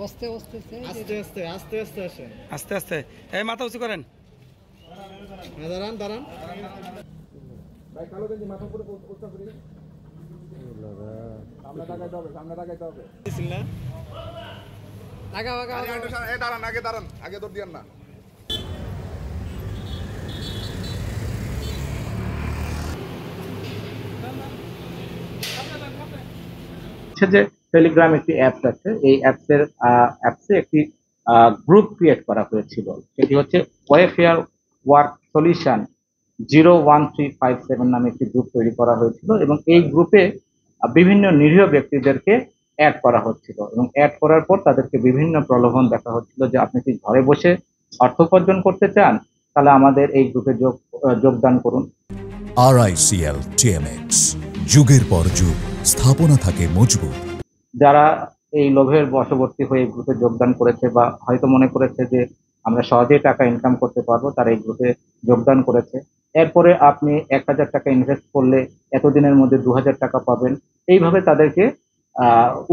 আস্তে আস্তে আস্তে আস্তে আস্তে আস্তে আসেন, আস্তে আস্তে। এই মাথা উঁচু করেন, দাঁড়ান দাঁড়ান ভাই। কালো গেঞ্জি মাথা উপরে উঁচু করে সামনে তাকাইতে হবে, সামনে তাকাইতে হবে। না আগা আগা এই দাঁড়ান, আগে দাঁড়ান, আগে দৌড় দিয়েন না। যে টেলিগ্রাম একটি অ্যাপস আছে, এই অ্যাপসে একটি গ্রুপ ক্রিয়েট করা হয়েছিল, সেটি হচ্ছে ওয়েফেয়ার ওয়ার্ক সলিউশন 01357 নামে একটি গ্রুপ তৈরি করা হয়েছিল, এবং এই গ্রুপে বিভিন্ন নিরীহ ব্যক্তিদেরকে অ্যাড করা হচ্ছিল, এবং অ্যাড করার পর তাদেরকে বিভিন্ন প্রলোভন দেখা হচ্ছিল যে আপনি কি ঘরে বসে অর্থ উপার্জন করতে চান, তাহলে আমাদের এই গ্রুপে যোগদান করুন। RICL TMX, যুগের পর যুগ স্থাপনা থাকে মজবুত। যারা এই লোভের বশবর্তী হয়ে গ্রুপে যোগদান করেছে বা হয়তো মনে করেছে যে আমরা সহজেই টাকা ইনকাম করতে পারবো, তারা এই গ্রুপে যোগদান করেছে। এরপরে আপনি 1000 টাকা ইনভেস্ট করলে এতদিনের মধ্যে 2000 টাকা পাবেন, এইভাবে তাদেরকে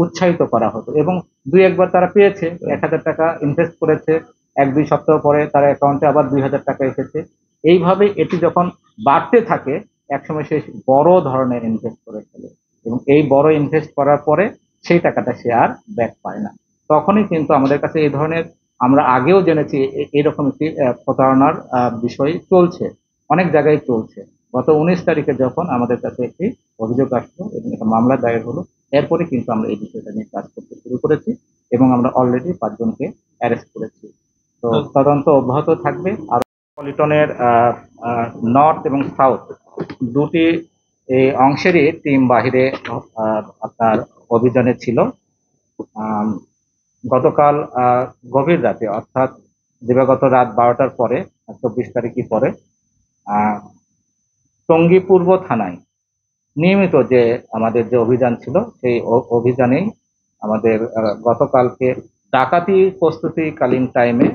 উৎসাহিত করা হতো, এবং দুই একবার তারা পেয়েছে। 1000 টাকা ইনভেস্ট করেছে, 1-2 সপ্তাহ পরে তার অ্যাকাউন্টে আবার 2000 টাকা এসেছে। এইভাবে এটি যখন বাড়তে থাকে, একসময় সে বড় ধরনের ইনভেস্ট করে ফেলে, এবং এই বড় ইনভেস্ট করার পরে সেই টাকাটা সে আর ব্যাক পায় না। তখনই কিন্তু আমাদের কাছে এই ধরনের, আমরা আগেও জেনেছি এরকম একটি প্রতারণার বিষয় চলছে, অনেক জায়গায় চলছে। গত 19 তারিখে যখন আমাদের কাছে একটি অভিযোগ আসলো এবং একটা মামলা দায়ের হলো, এরপরে কিন্তু আমরা এই বিষয়টা নিয়ে কাজ করতে শুরু করেছি, এবং আমরা অলরেডি 5 জনকে অ্যারেস্ট করেছি। তো তদন্ত অব্যাহত থাকবে। আর মেট্রোপলিটনের নর্থ এবং সাউথ দুটি এই অংশেরই টিম বাহিরে আপনার অভিযানে ছিল। গতকাল গভীর রাতে, অর্থাৎ দিবাগত রাত 12টার পরে, 24 তারিখই পরে, টঙ্গী পূর্ব থানায় নিয়মিত যে আমাদের যে অভিযান ছিল, সেই অভিযানেই আমাদের গতকালকে ডাকাতি প্রস্তুতিকালীন টাইমে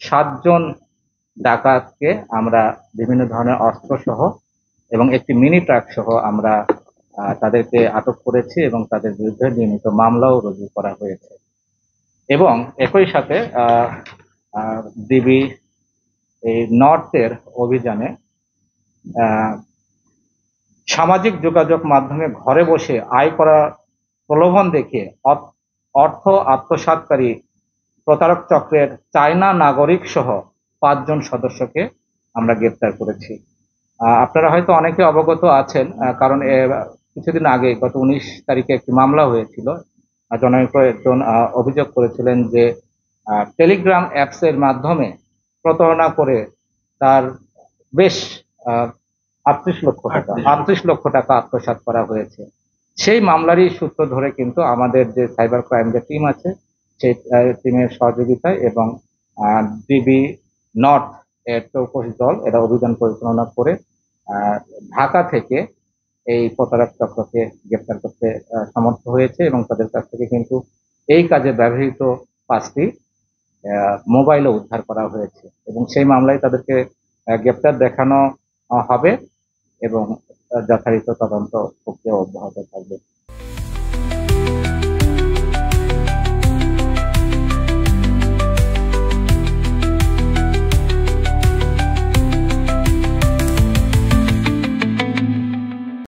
7 জন ডাকাতকে আমরা বিভিন্ন ধরনের অস্ত্র সহ এবং একটি মিনি ট্রাক সহ আমরা তাদেরকে আটক করেছি, এবং তাদের বিরুদ্ধে নিয়মিত মামলাও রুজু করা হয়েছে। এবং একই সাথে ডিবি এই নর্থের অভিযানে সামাজিক যোগাযোগ মাধ্যমে ঘরে বসে আয় করা প্রলোভন দেখিয়ে অর্থ আত্মসাৎকারী প্রতারক চক্রের চায়না নাগরিক সহ 5 জন সদস্যকে আমরা গ্রেপ্তার করেছি। আপনারা হয়তো অনেকে অবগত আছেন, কারণ কিছুদিন আগে গত 19 তারিখে একটি মামলা হয়েছিল। জনৈক একজন অভিযোগ করেছিলেন যে টেলিগ্রাম অ্যাপস এর মাধ্যমে প্রতারণা করে তার বেশ 38 লক্ষ টাকা আত্মসাৎ করা হয়েছে। সেই মামলারই সূত্র ধরে কিন্তু আমাদের যে সাইবার ক্রাইম যে টিম আছে, সেই টিমের সহযোগিতায় এবং ডিবি নর্থ এর চৌকস দল এরা অভিযান পরিচালনা করে ঢাকা থেকে এই প্রতারক চক্রকে গ্রেপ্তার করতে সমর্থ হয়েছে, এবং তাদের কাছ থেকে কিন্তু এই কাজে ব্যবহৃত 5টি মোবাইলও উদ্ধার করা হয়েছে, এবং সেই মামলায় তাদেরকে গ্রেপ্তার দেখানো হবে, এবং যথারীত তদন্ত প্রক্রিয়া অব্যাহত থাকবে।